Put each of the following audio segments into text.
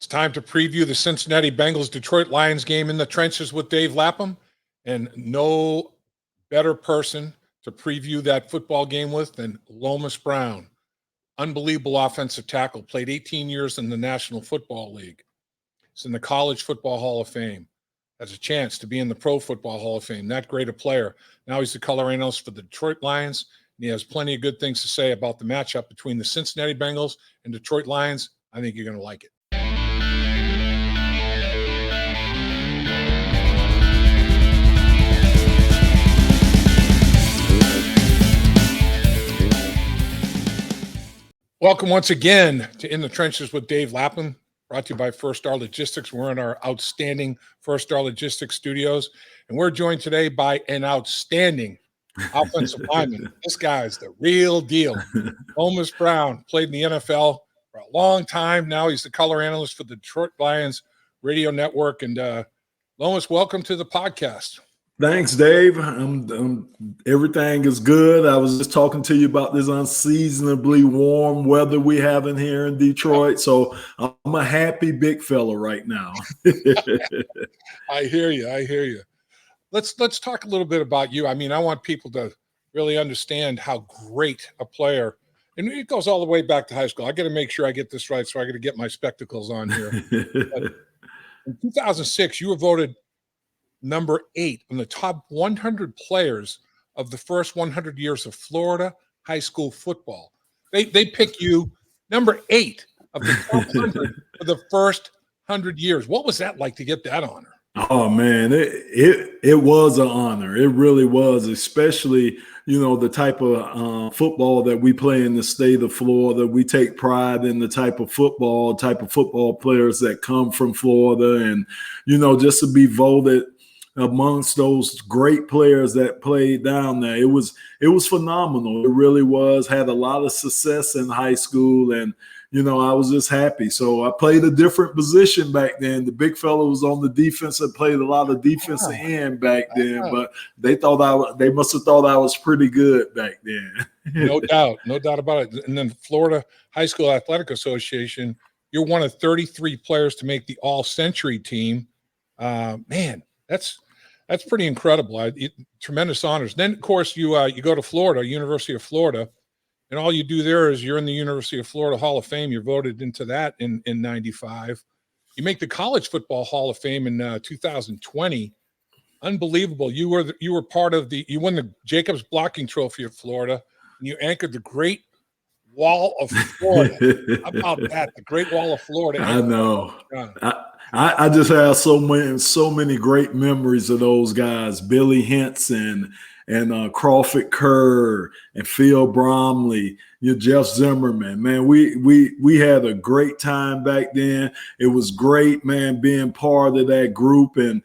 It's time to preview the Cincinnati Bengals Detroit Lions game in the trenches with Dave Lapham. And no better person to preview that football game with than Lomas Brown. Unbelievable offensive tackle, played 18 years in the National Football League. He's in the College Football Hall of Fame. Has a chance to be in the Pro Football Hall of Fame. That great a player. Now he's the color analyst for the Detroit Lions, and he has plenty of good things to say about the matchup between the Cincinnati Bengals and Detroit Lions. I think you're going to like it. Welcome once again to In the Trenches with Dave Lapham, brought to you by First Star Logistics. We're in our outstanding First Star Logistics studios, and we're joined today by an outstanding offensive lineman. This guy's the real deal. Lomas Brown played in the NFL for a long time. Now he's the color analyst for the Detroit Lions radio network. And Lomas, welcome to the podcast. Thanks, Dave. Everything is good. I was just talking to you about this unseasonably warm weather we have in here in Detroit. So I'm a happy big fella right now. I hear you. Let's talk a little bit about you. I mean, I want people to really understand how great a player, and it goes all the way back to high school. I got to make sure I get this right, so I got to get my spectacles on here. In 2006, you were voted number 8 on the top 100 players of the first 100 years of Florida high school football. They pick you number 8 of the top 100 for the first 100 years. What was that like to get that honor? Oh man, it was an honor. It really was, especially the type of football that we play in the state of Florida. We take pride in the type of football players that come from Florida, and just to be voted amongst those great players that played down there. It was phenomenal. It really was. Had a lot of success in high school, and I was just happy. So I played a different position back then. The big fella was on the defense and played a lot of defensive end back then, but they must have thought I was pretty good back then. No doubt about it. And then Florida High School Athletic Association, you're one of 33 players to make the all-century team. Man, that's pretty incredible. Tremendous honors. Then, of course, you go to Florida, University of Florida, and all you do there is you're in the University of Florida Hall of Fame. You're voted into that in 95. You make the College Football Hall of Fame in 2020. Unbelievable. You were part of you won the Jacobs Blocking Trophy of Florida, and you anchored the Great Wall of Florida. How about that? The Great Wall of Florida. I know. I just have so many great memories of those guys, Billy Henson and Crawford Kerr and Phil Bromley, Jeff Zimmerman. Man, we had a great time back then. It was great, man, being part of that group. And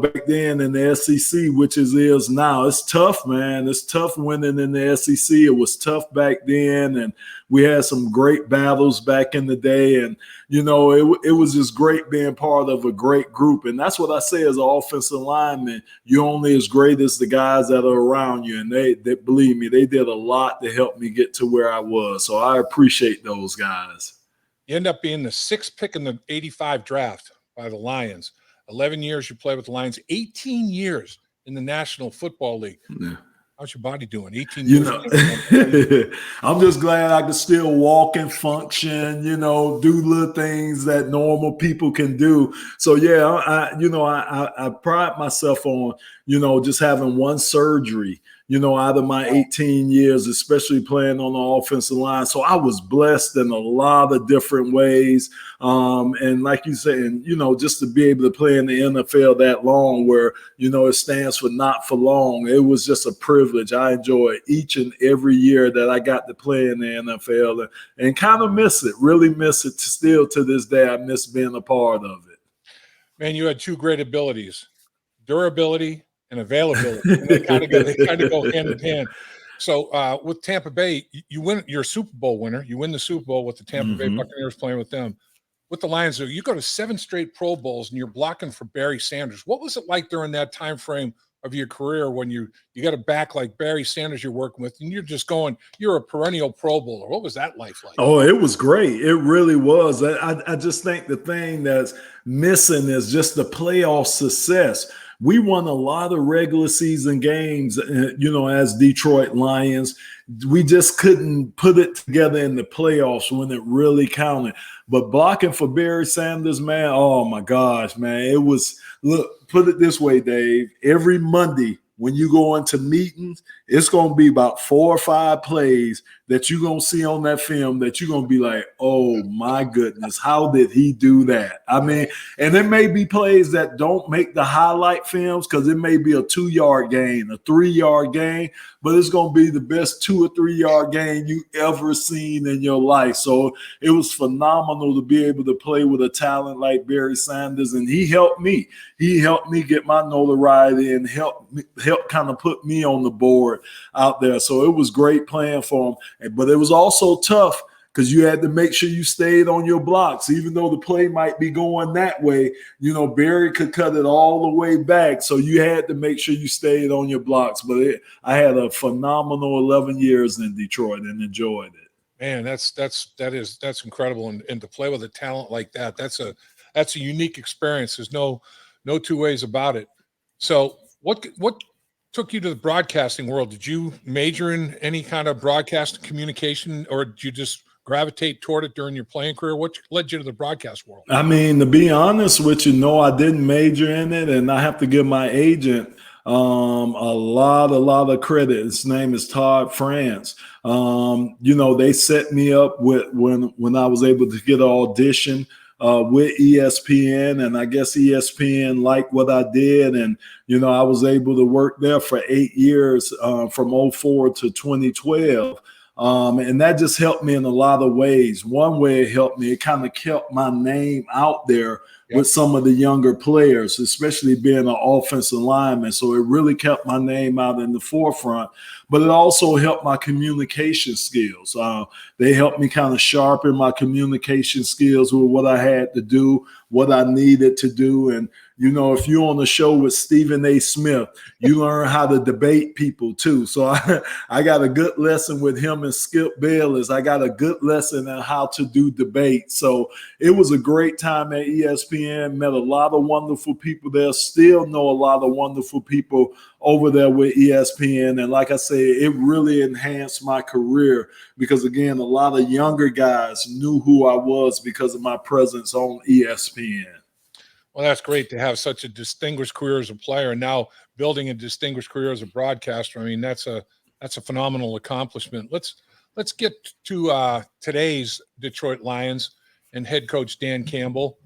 back then in the SEC, which is now, it's tough, man. It's tough winning in the SEC. It was tough back then, and we had some great battles back in the day. And it was just great being part of a great group. And that's what I say as an offensive lineman. You're only as great as the guys that are around you. And they believe me, they did a lot to help me get to where I was. So I appreciate those guys. You end up being the 6th pick in the 85 draft by the Lions. 11 years you played with the Lions, 18 years in the National Football League. Yeah. How's your body doing? 18 years. I'm just glad I can still walk and function, do little things that normal people can do. So yeah, I pride myself on, just having one surgery, out of my 18 years, especially playing on the offensive line. So I was blessed in a lot of different ways. And like you said, just to be able to play in the NFL that long, where, it stands for not for long. It was just a privilege. I enjoy each and every year that I got to play in the NFL, and kind of miss it, really miss it still to this day. I miss being a part of it. Man, you had two great abilities, durability and availability. And they kind of go hand in hand. So with Tampa Bay, you're a Super Bowl winner. You win the Super Bowl with the Tampa Bay Buccaneers, playing with them. With the Lions, you go to 7 straight Pro Bowls, and you're blocking for Barry Sanders. What was it like during that time frame of your career when you got a back like Barry Sanders you're working with, and you're a perennial Pro Bowler. What was that life like? Oh, it was great. It really was. I just think the thing that's missing is just the playoff success. We won a lot of regular season games, as Detroit Lions. We just couldn't put it together in the playoffs when it really counted. But blocking for Barry Sanders, man, oh my gosh, man. It was, look, put it this way, Dave. Every Monday when you go into meetings, it's going to be about 4 or 5 plays that you're going to see on that film that you're going to be like, oh my goodness, how did he do that? I mean, and there may be plays that don't make the highlight films because it may be a 2-yard gain, a 3-yard gain, but it's going to be the best 2 or 3-yard gain you ever seen in your life. So it was phenomenal to be able to play with a talent like Barry Sanders, and he helped me. He helped me get my notoriety and help kind of put me on the board out there. So it was great playing for him, but it was also tough because you had to make sure you stayed on your blocks. Even though the play might be going that way, Barry could cut it all the way back. So you had to make sure you stayed on your blocks. But I had a phenomenal 11 years in Detroit and enjoyed it. Man, that's incredible. And to play with a talent like that, that's a unique experience. There's no two ways about it. So what took you to the broadcasting world? Did you major in any kind of broadcast communication, or did you just gravitate toward it during your playing career? What led you to the broadcast world? I mean, to be honest with you, no, I didn't major in it, and I have to give my agent a lot of credit. His name is Todd France. They set me up with when I was able to get an audition with ESPN, and I guess ESPN liked what I did, and I was able to work there for 8 years from 2004 to 2012. And that just helped me in a lot of ways. One way it helped me, it kind of kept my name out there with some of the younger players, especially being an offensive lineman. So it really kept my name out in the forefront, but it also helped my communication skills. They helped me kind of sharpen my communication skills with what I had to do, what I needed to do. And, if you're on the show with Stephen A. Smith, you learn how to debate people too. So I got a good lesson with him and Skip Bayless. I got a good lesson on how to do debate. So it was a great time at ESPN, met a lot of wonderful people there, still know a lot of wonderful people over there with ESPN. And like I said, it really enhanced my career because, again, a lot of younger guys knew who I was because of my presence on ESPN. Well, that's great to have such a distinguished career as a player, and now building a distinguished career as a broadcaster. I mean, that's a phenomenal accomplishment. Let's get to today's Detroit Lions and head coach Dan Campbell.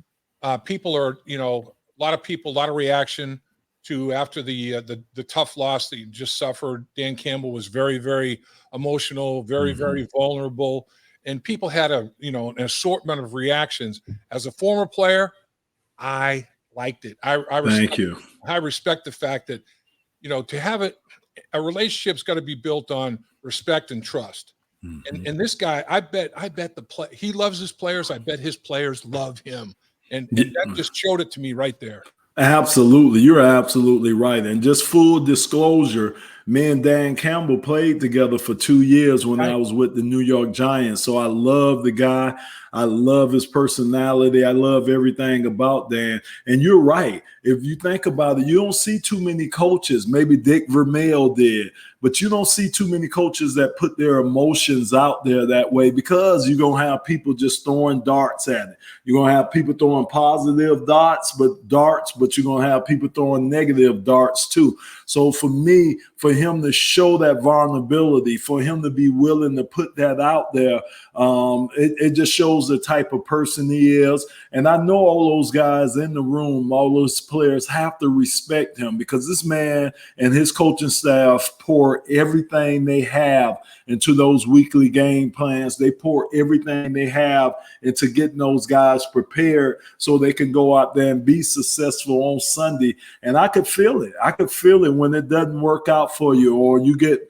People are, a lot of reaction to after the tough loss that you just suffered. Dan Campbell was very, very emotional, very, very vulnerable, and people had an assortment of reactions. As a former player, I liked it. Thank you. I respect the fact that, to have a relationship's got to be built on respect and trust. And this guy, I bet he loves his players. I bet his players love him. And that just showed it to me right there. Absolutely. You're absolutely right. And just full disclosure, me and Dan Campbell played together for 2 years when I was with the New York Giants. So I love the guy. I love his personality. I love everything about Dan. And you're right. If you think about it, you don't see too many coaches. Maybe Dick Vermeil did, but you don't see too many coaches that put their emotions out there that way because you're going to have people just throwing darts at it. You're going to have people throwing positive darts, but you're going to have people throwing negative darts too. So for me, for him to show that vulnerability, for him to be willing to put that out there, it just shows the type of person he is. And I know all those guys in the room, all those players have to respect him because this man and his coaching staff pour everything they have into those weekly game plans. They pour everything they have into getting those guys prepared so they can go out there and be successful on Sunday. And I could feel it. I could feel it when it doesn't work out for you or you get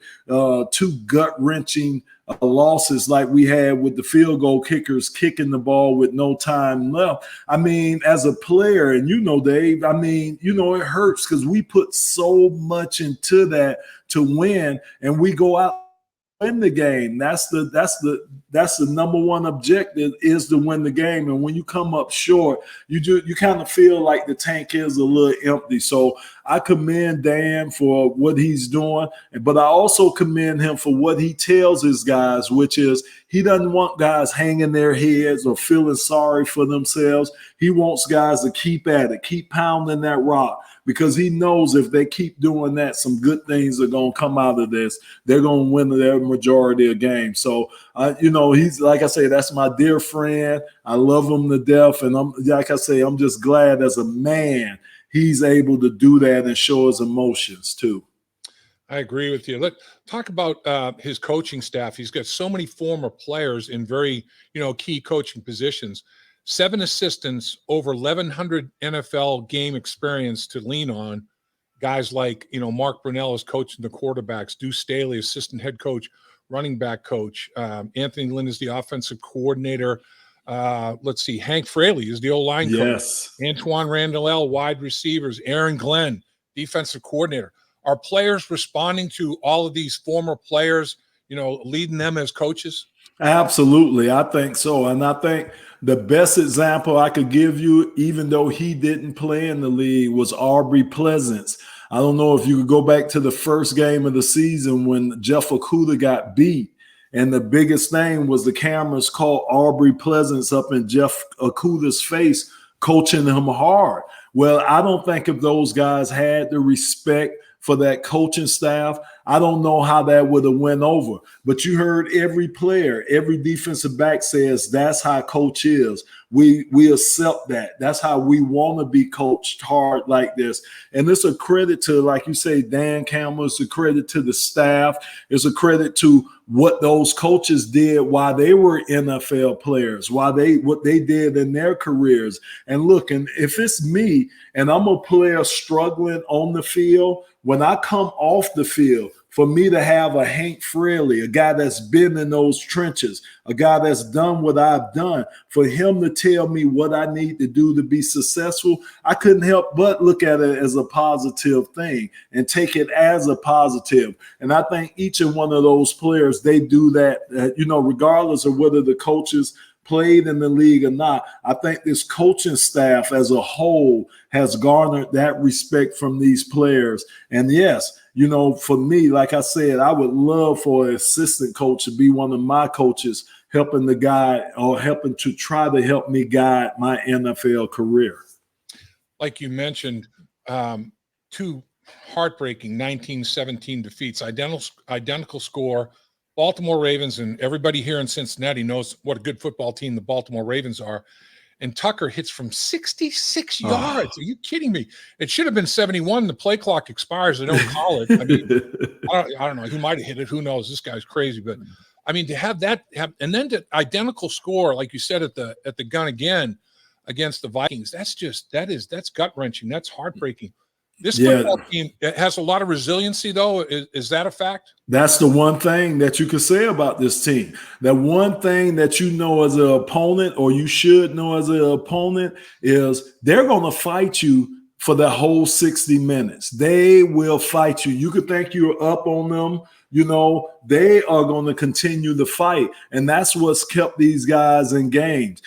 two gut-wrenching losses like we had with the field goal kickers kicking the ball with no time left. I mean, as a player, and Dave, I mean, it hurts because we put so much into that to win, and we go out win the game. That's the number one objective, is to win the game. And when you come up short, you kind of feel like the tank is a little empty. So I commend Dan for what he's doing, but I also commend him for what he tells his guys, which is he doesn't want guys hanging their heads or feeling sorry for themselves. He wants guys to keep at it, keep pounding that rock, because he knows if they keep doing that, some good things are going to come out of this. They're going to win their majority of games. So, he's, like I say, that's my dear friend. I love him to death. And I'm just glad as a man he's able to do that and show his emotions too. I agree with you. Let's talk about his coaching staff. He's got so many former players in very, key coaching positions. 7 assistants, over 1,100 NFL game experience to lean on. Guys like, Mark Brunell is coaching the quarterbacks. Deuce Staley, assistant head coach, running back coach. Anthony Lynn is the offensive coordinator. Let's see, Hank Fraley is the O-line coach. Antoine Randall, wide receivers. Aaron Glenn, defensive coordinator. Are players responding to all of these former players, leading them as coaches? Absolutely. I think so. And I think the best example I could give you, even though he didn't play in the league, was Aubrey Pleasance. I don't know if you could go back to the first game of the season when Jeff Okudah got beat. And the biggest thing was the cameras caught Aubrey Pleasance up in Jeff Okudah's face, coaching him hard. Well, I don't think if those guys had the respect for that coaching staff, I don't know how that would have went over. But you heard every player, every defensive back says that's how coach is. We accept that. That's how we want to be coached hard like this. And it's a credit to, like you say, Dan Campbell. It's a credit to the staff. It's a credit to what those coaches did while they were NFL players, what they did in their careers. And look, and if it's me and I'm a player struggling on the field, when I come off the field, for me to have a Hank Fraley, a guy that's been in those trenches, a guy that's done what I've done, for him to tell me what I need to do to be successful, I couldn't help but look at it as a positive thing and take it as a positive. And I think each and one of those players, they do that, regardless of whether the coaches played in the league or not. I think this coaching staff as a whole has garnered that respect from these players. And yes, for me, like I said, I would love for an assistant coach to be one of my coaches, helping the guy or helping to try to help me guide my NFL career. Like you mentioned, 2 heartbreaking 19-17 defeats, identical score. Baltimore Ravens, and everybody here in Cincinnati knows what a good football team the Baltimore Ravens are. And Tucker hits from 66 yards. Are you kidding me? It should have been 71. The play clock expires. They don't call it. I mean, I don't know. He might have hit it. Who knows? This guy's crazy. But I mean, to have that, and then the identical score, like you said, at the gun again against the Vikings. That's gut wrenching. That's heartbreaking. This football team has a lot of resiliency, though. Is that a fact? That's the one thing that you can say about this team. That one thing that you know as an opponent, or you should know as an opponent, is they're going to fight you for the whole 60 minutes. They will fight you. You could think you're up on them. They are going to continue the fight. And that's what's kept these guys in games.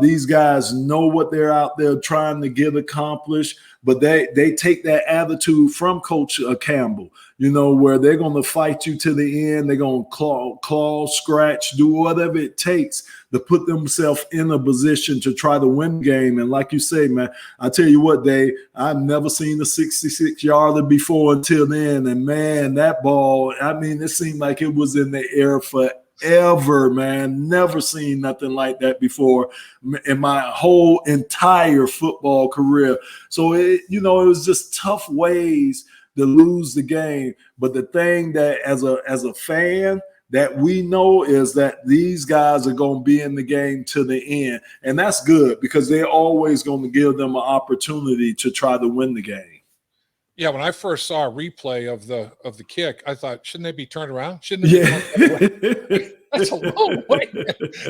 These guys know what they're out there trying to get accomplished, but they take that attitude from Coach Campbell, where they're going to fight you to the end. They're going to claw, scratch, do whatever it takes to put themselves in a position to try to win the game. And like you say, man, I tell you what, Dave, I've never seen a 66-yarder before until then. And, man, that ball, I mean, it seemed like it was in the air forever, man. Never seen nothing like that before in my whole entire football career. So, it was just tough ways to lose the game. But the thing that as a fan that we know is that these guys are going to be in the game to the end. And that's good because they're always going to give them an opportunity to try to win the game. Yeah, when I first saw a replay of the kick, I thought, shouldn't they be turned around? Shouldn't they be That's a long way.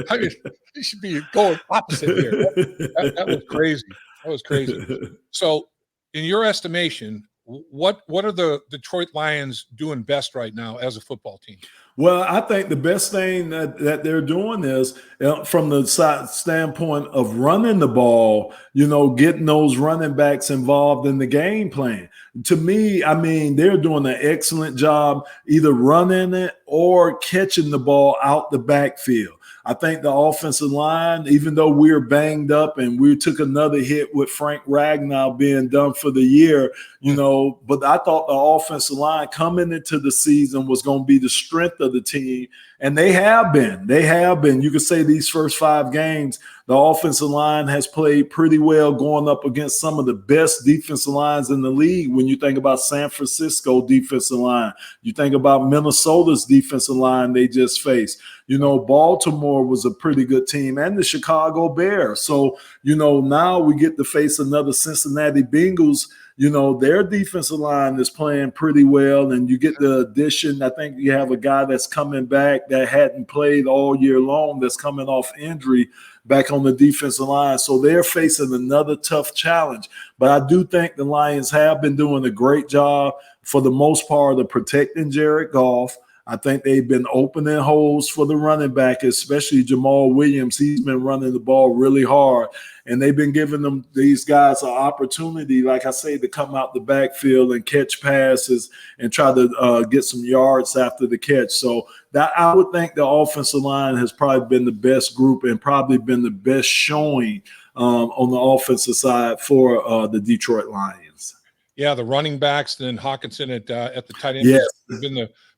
I mean, you should be going opposite here. That was crazy. That was crazy. So, in your estimation, what are the Detroit Lions doing best right now as a football team? Well, I think the best thing that they're doing is from the standpoint of running the ball, getting those running backs involved in the game plan. To me, I mean, they're doing an excellent job either running it or catching the ball out the backfield. I think the offensive line, even though we're banged up and we took another hit with Frank Ragnow being done for the year, but I thought the offensive line coming into the season was going to be the strength of the team. And they have been. You could say these first 5 games, the offensive line has played pretty well going up against some of the best defensive lines in the league. When you think about San Francisco defensive line, you think about Minnesota's defensive line they just faced. Baltimore was a pretty good team, and the Chicago Bears. So, now we get to face another Cincinnati Bengals. Their defensive line is playing pretty well, and you get the addition. I think you have a guy that's coming back that hadn't played all year long that's coming off injury back on the defensive line. So they're facing another tough challenge. But I do think the Lions have been doing a great job for the most part of protecting Jared Goff. I think they've been opening holes for the running back, especially Jamal Williams. He's been running the ball really hard, and they've been giving these guys an opportunity, like I say, to come out the backfield and catch passes and try to get some yards after the catch. So that I would think the offensive line has probably been the best group and probably been the best showing on the offensive side for the Detroit Lions. Yeah, the running backs, then Hawkinson at the tight end. Yes.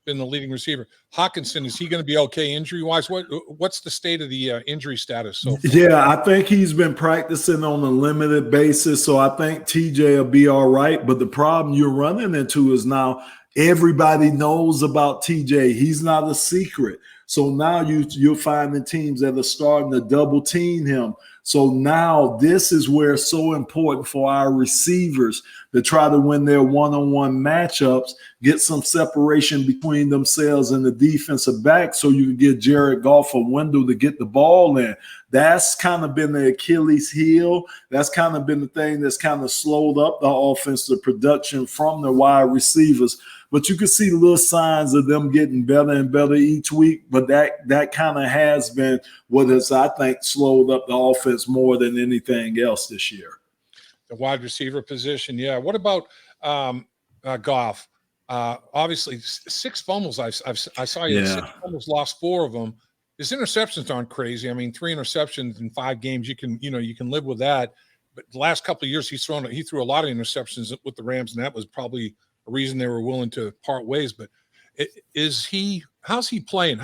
Been the leading receiver. Hawkinson, is he going to be okay injury-wise? What's the state of the injury status so far? Yeah, I think he's been practicing on a limited basis, so I think TJ will be all right. But the problem you're running into is now everybody knows about TJ. He's not a secret. So now you're finding teams that are starting to double team him. So now this is where it's so important for our receivers to try to win their one-on-one matchups, get some separation between themselves and the defensive back so you can get Jared Goff a window to get the ball in. That's kind of been the Achilles heel. That's kind of been the thing that's kind of slowed up the offensive production from the wide receivers. But you can see little signs of them getting better and better each week. But that kind of has been what has, I think, slowed up the offense more than anything else this year. The wide receiver position, yeah. What about Goff? Obviously, 6 fumbles. I saw you. Yeah. 6 fumbles, lost 4 of them. His interceptions aren't crazy. I mean, 3 interceptions in 5 games. You can live with that. But the last couple of years, he threw a lot of interceptions with the Rams, and that was probably a reason they were willing to part ways. But how's he playing?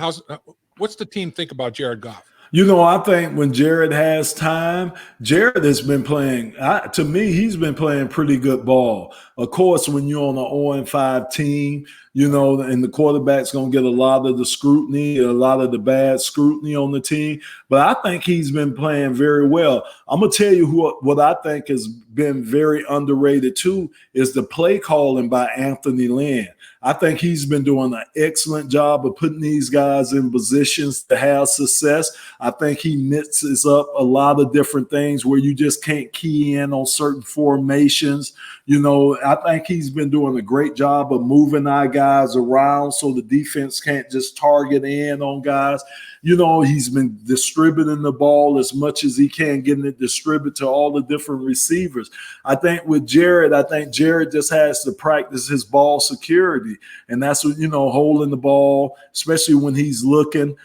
What's the team think about Jared Goff? I think when Jared has time, Jared has been playing, to me, he's been playing pretty good ball. Of course, when you're on an 0-5 team, and the quarterback's going to get a lot of the scrutiny, a lot of the bad scrutiny on the team. But I think he's been playing very well. I'm going to tell you what I think has been very underrated too is the play calling by Anthony Lynn. I think he's been doing an excellent job of putting these guys in positions to have success. I think he mixes up a lot of different things where you just can't key in on certain formations. I think he's been doing a great job of moving our guys around so the defense can't just target in on guys. He's been distributing the ball as much as he can, getting it distributed to all the different receivers. I think with Jared, Jared just has to practice his ball security. And that's what, holding the ball, especially when he's looking,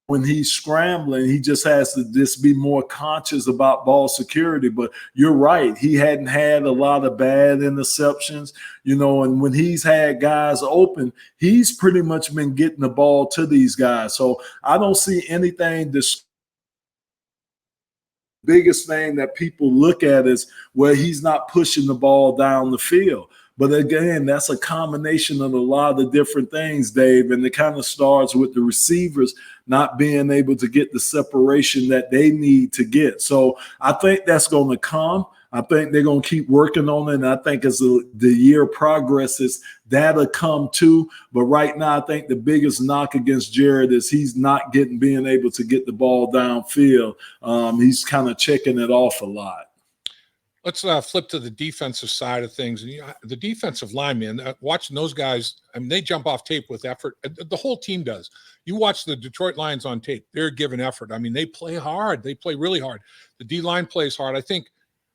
when he's scrambling, he just has to just be more conscious about ball security. But you're right. He hadn't had a lot of bad interceptions, and when he's had guys open, he's pretty much been getting the ball to these guys. So I don't see anything biggest thing that people look at is where he's not pushing the ball down the field. But again, that's a combination of a lot of different things, Dave, and it kind of starts with the receivers not being able to get the separation that they need to get. So I think that's going to come. I think they're going to keep working on it. And I think as the year progresses, that'll come too. But right now, I think the biggest knock against Jared is he's not being able to get the ball downfield. He's kind of checking it off a lot. Let's flip to the defensive side of things. And the defensive linemen, watching those guys, I mean, they jump off tape with effort. The whole team does. You watch the Detroit Lions on tape, they're giving effort. I mean, they play hard. They play really hard. The D-line plays hard. I think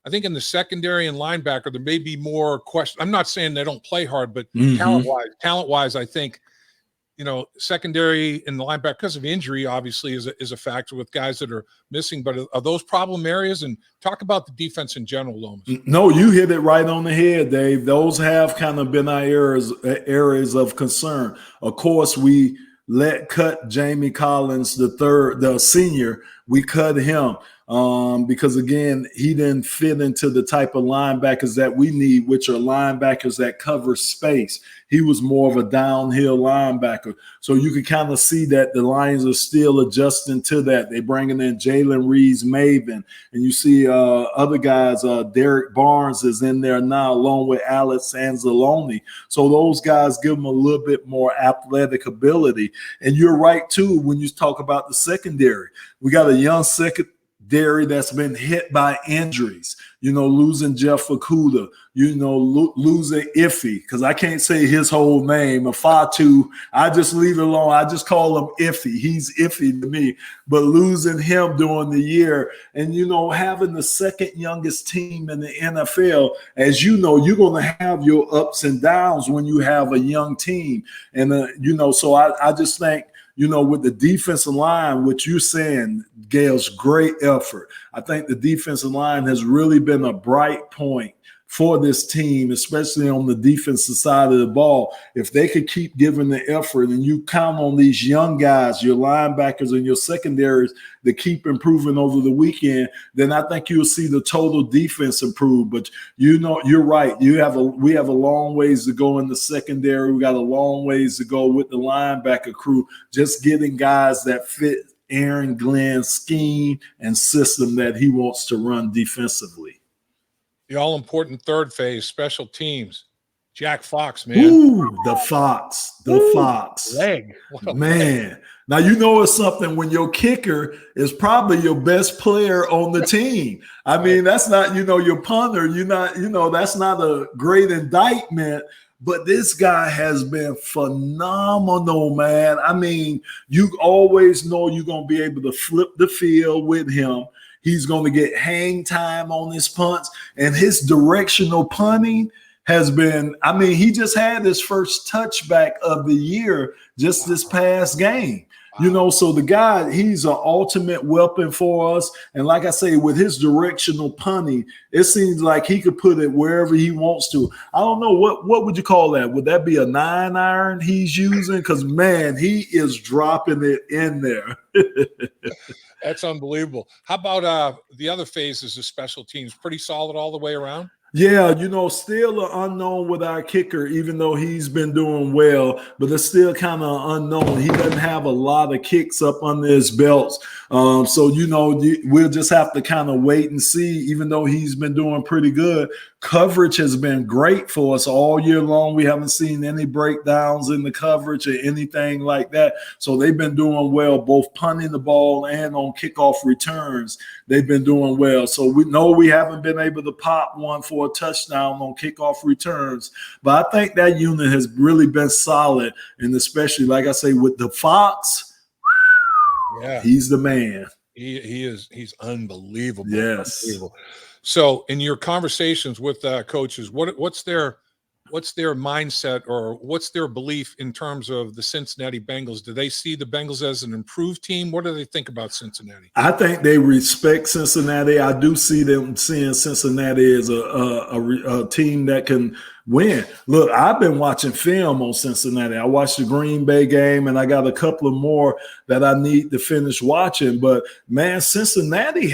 in the secondary and linebacker, there may be more questions. I'm not saying they don't play hard, but talent-wise, I think, secondary and the linebacker, because of injury, obviously, is a factor with guys that are missing. But are those problem areas? And talk about the defense in general, Lomas. No, you hit it right on the head, Dave. Those have kind of been our areas of concern. Of course, we cut Jamie Collins, the senior. We cut him because, again, he didn't fit into the type of linebackers that we need, which are linebackers that cover space. He was more of a downhill linebacker. So you can kind of see that the Lions are still adjusting to that. They're bringing in Jalen Reeves-Maven, and you see other guys, Derek Barnes is in there now along with Alex Anzalone. So those guys give them a little bit more athletic ability. And you're right, too, when you talk about the secondary. We got a young secondary that's been hit by injuries, losing Jeff Okudah, losing Iffy, because I can't say his whole name, Fatu. I just leave it alone. I just call him Iffy. He's Iffy to me. But losing him during the year and, having the second youngest team in the NFL, as you know, you're going to have your ups and downs when you have a young team. And, so I just think, with the defensive line, what you're saying, Gail's great effort. I think the defensive line has really been a bright point for this team, especially on the defensive side of the ball. If they could keep giving the effort and you count on these young guys, your linebackers and your secondaries, to keep improving over the weekend, then I think you'll see the total defense improve. But you're right. We have a long ways to go in the secondary. We got a long ways to go with the linebacker crew, just getting guys that fit Aaron Glenn's scheme and system that he wants to run defensively. The all-important third phase, special teams. Jack Fox, man. Ooh, the Fox. Leg. Man. Now, it's something when your kicker is probably your best player on the team. I mean, that's not, your punter. You're not, that's not a great indictment. But this guy has been phenomenal, man. I mean, you always know you're going to be able to flip the field with him. He's going to get hang time on his punts, and his directional punting has been, he just had his first touchback of the year just this past game. So the guy, he's an ultimate weapon for us. And like I say, with his directional punting, it seems like he could put it wherever he wants to. I don't know, what would you call that? Would that be a 9-iron he's using? Because, man, he is dropping it in there. That's unbelievable. How about the other phases of special teams? Pretty solid all the way around? Yeah, still an unknown with our kicker, even though he's been doing well, but it's still kind of unknown. He doesn't have a lot of kicks up under his belts. So, we'll just have to kind of wait and see, even though he's been doing pretty good. Coverage has been great for us all year long. We haven't seen any breakdowns in the coverage or anything like that. So they've been doing well, both punting the ball and on kickoff returns. They've been doing well. So we know we haven't been able to pop one for a touchdown on kickoff returns. But I think that unit has really been solid. And especially, like I say, with the Fox, he's the man. He is. He's unbelievable. Yes. Unbelievable. So in your conversations with coaches, what's their mindset or what's their belief in terms of the Cincinnati Bengals? Do they see the Bengals as an improved team? What do they think about Cincinnati? I think they respect Cincinnati. I do see them seeing Cincinnati as a team that can win. Look, I've been watching film on Cincinnati. I watched the Green Bay game, and I got a couple of more that I need to finish watching. But, man, Cincinnati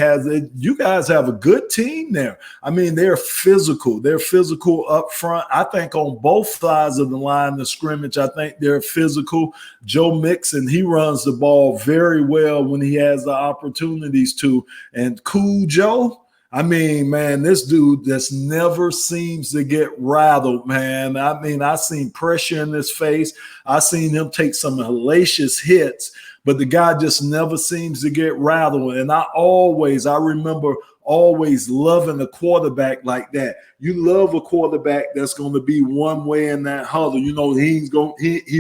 you guys have a good team there. I mean, they're physical. They're physical up front. I think on both sides of the line of scrimmage, I think they're physical. Joe Mixon, he runs the ball very well when he has the opportunities to. And Cool Joe, I mean, man, this dude just never seems to get rattled, man. I mean, I seen pressure in his face. I seen him take some hellacious hits, but the guy just never seems to get rattled. And I remember always loving a quarterback like that. You love a quarterback that's going to be one way in that huddle. You know, he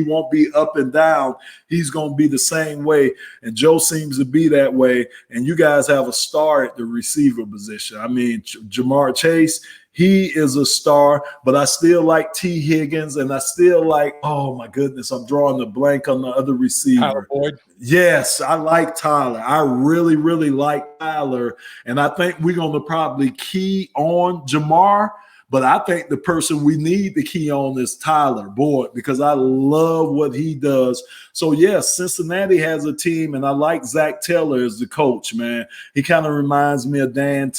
won't be up and down. He's going to be the same way. And Joe seems to be that way. And you guys have a star at the receiver position. I mean, Jamar Chase, he is a star, but I still like T. Higgins, and I still like, oh my goodness, I'm drawing a blank on the other receiver. Tyler Boyd. Yes, I like Tyler. I really, really like Tyler. And I think we're going to probably key on Jamar, but I think the person we need to key on is Tyler Boyd, because I love what he does. So, yes, Cincinnati has a team, and I like Zach Taylor as the coach, man. He kind of reminds me of Dan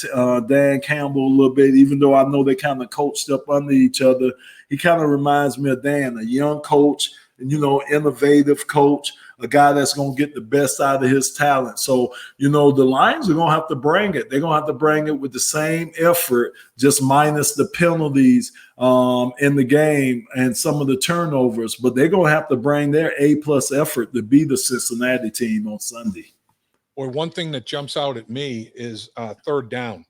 Campbell a little bit, even though I know they kind of coached up under each other. He kind of reminds me of Dan, a young coach, and, innovative coach, a guy that's going to get the best out of his talent. So, the Lions are going to have to bring it. They're going to have to bring it with the same effort, just minus the penalties in the game and some of the turnovers. But they're going to have to bring their A-plus effort to be the Cincinnati team on Sunday. Or one thing that jumps out at me is third down.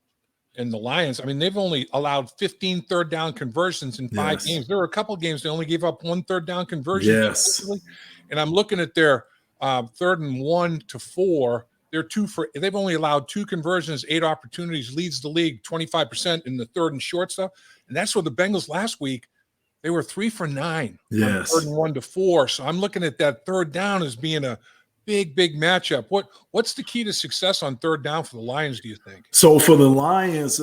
And the Lions, I mean, they've only allowed 15 third down conversions in 5 games. There were a couple of games they only gave up 1 third down conversion. Yes. And I'm looking at their 3rd and 1 to 4. They've only allowed 2 conversions, 8 opportunities, leads the league 25% in the 3rd and short stuff. And that's where the Bengals last week, they were 3 for 9. Yes. 3rd and 1 to 4. So I'm looking at that third down as being a big matchup. What's the key to success on third down for the Lions, do you think? So for the Lions,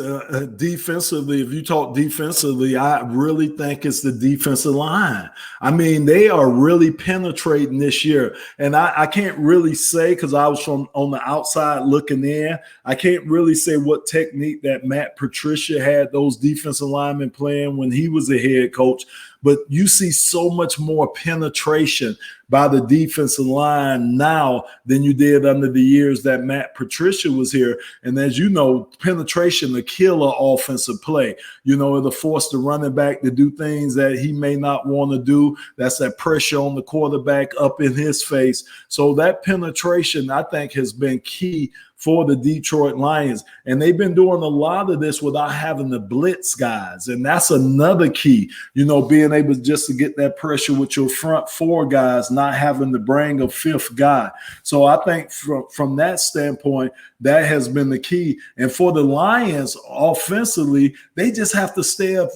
defensively, if you talk defensively, I really think it's the defensive line. I mean, they are really penetrating this year. And I can't really say, because I was on the outside looking in, I can't really say what technique that Matt Patricia had those defensive linemen playing when he was a head coach. But you see so much more penetration by the defensive line now than you did under the years that Matt Patricia was here. And as you know, penetration, the killer offensive play. It'll force the running back to do things that he may not want to do. That's that pressure on the quarterback up in his face. So that penetration, I think, has been key for the Detroit Lions. And they've been doing a lot of this without having to blitz guys. And that's another key, being able just to get that pressure with your front 4 guys, not having to bring a 5th guy. So I think from that standpoint, that has been the key. And for the Lions offensively, they just have to stay up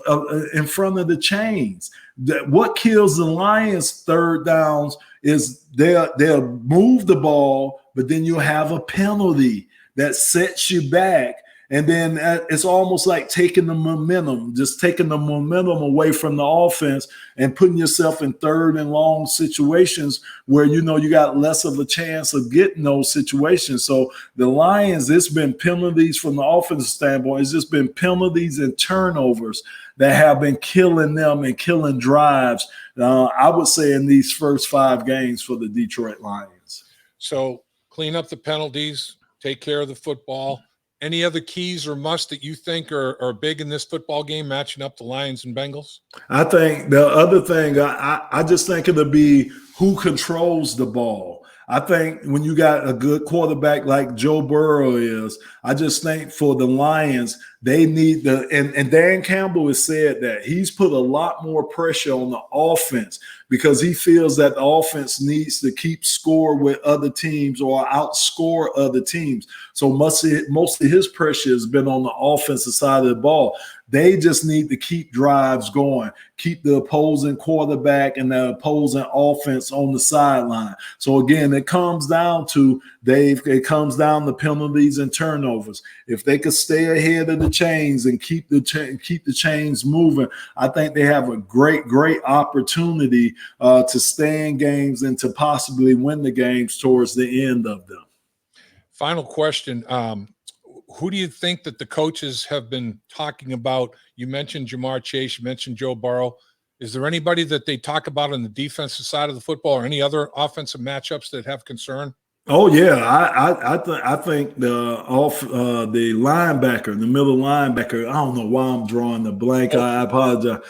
in front of the chains. What kills the Lions third downs is they'll move the ball, but then you'll have a penalty that sets you back. And then it's almost like taking the momentum away from the offense and putting yourself in 3rd and long situations where, you got less of a chance of getting those situations. So the Lions, it's been penalties from the offensive standpoint. It's just been penalties and turnovers that have been killing them and killing drives, I would say, in these first 5 games for the Detroit Lions. So clean up the penalties, take care of the football. Any other keys or musts that you think are big in this football game matching up the Lions and Bengals? I think the other thing, I just think it'll be who controls the ball. I think when you got a good quarterback like Joe Burrow is, I just think for the Lions, they need and Dan Campbell has said that he's put a lot more pressure on the offense because he feels that the offense needs to keep score with other teams or outscore other teams. So most of his pressure has been on the offensive side of the ball. They just need to keep drives going, keep the opposing quarterback and the opposing offense on the sideline. So again, it comes down to, Dave, it comes down to penalties and turnovers. If they could stay ahead of the chains and keep the chains moving, I think they have a great opportunity to stay in games and to possibly win the games towards the end of them. Final question. Who do you think that the coaches have been talking about? You mentioned Jamar Chase, you mentioned Joe Burrow. Is there anybody that they talk about on the defensive side of the football or any other offensive matchups that have concern? Oh yeah, I think the linebacker, the middle linebacker. I don't know why I'm drawing the blank. I apologize,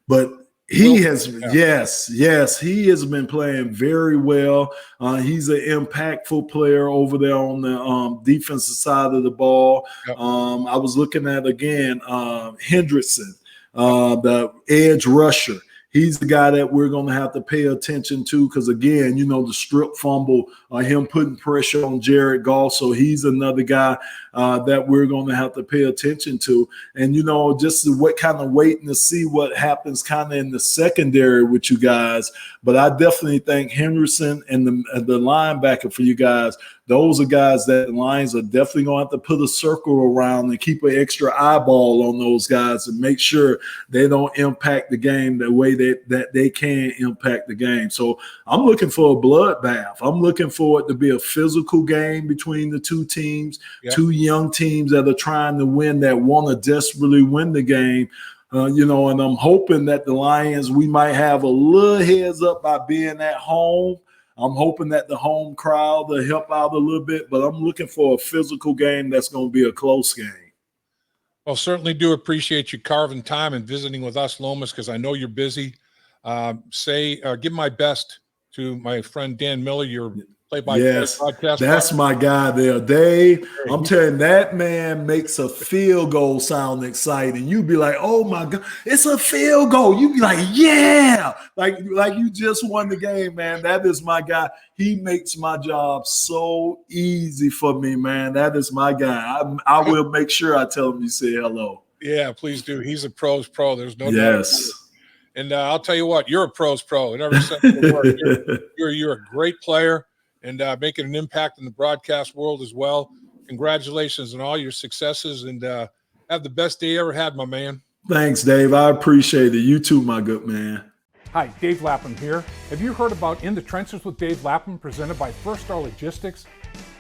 but he has yes, he has been playing very well. He's an impactful player over there on the defensive side of the ball. Yep. I was looking at again Hendrickson, the edge rusher. He's the guy that we're going to have to pay attention to because, again, the strip fumble, him putting pressure on Jared Goff. So he's another guy that we're going to have to pay attention to. And, just what kind of waiting to see what happens kind of in the secondary with you guys. But I definitely think Henderson and the linebacker for you guys, those are guys that the Lions are definitely going to have to put a circle around and keep an extra eyeball on those guys and make sure they don't impact the game the way that they can impact the game. So I'm looking for a bloodbath. I'm looking for it to be a physical game between the two teams, two young teams that are trying to win, that want to desperately win the game. And I'm hoping that the Lions, we might have a little heads up by being at home. I'm hoping that the home crowd will help out a little bit, but I'm looking for a physical game that's going to be a close game. Well, certainly do appreciate you carving time and visiting with us, Lomas, because I know you're busy. Give my best to my friend Dan Miller, your play-by-play podcast. That's my guy there, Dave. I'm telling you, that man makes a field goal sound exciting. You be like, oh my God, it's a field goal. You be like, yeah, like you just won the game, man. That is my guy. He makes my job so easy for me, man. That is my guy. I will make sure I tell him you say hello. Yeah, please do. He's a pro's pro. There's no doubt about it. And I'll tell you what, you're a pro's pro in every sense of the word. You're a great player and making an impact in the broadcast world as well. Congratulations on all your successes, and have the best day you ever had, my man. Thanks, Dave. I appreciate it. You too, my good man. Hi, Dave Lapham here. Have you heard about In the Trenches with Dave Lapham, presented by First Star Logistics?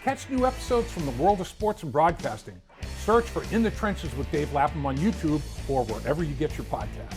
Catch new episodes from the world of sports and broadcasting. Search for In the Trenches with Dave Lapham on YouTube or wherever you get your podcasts.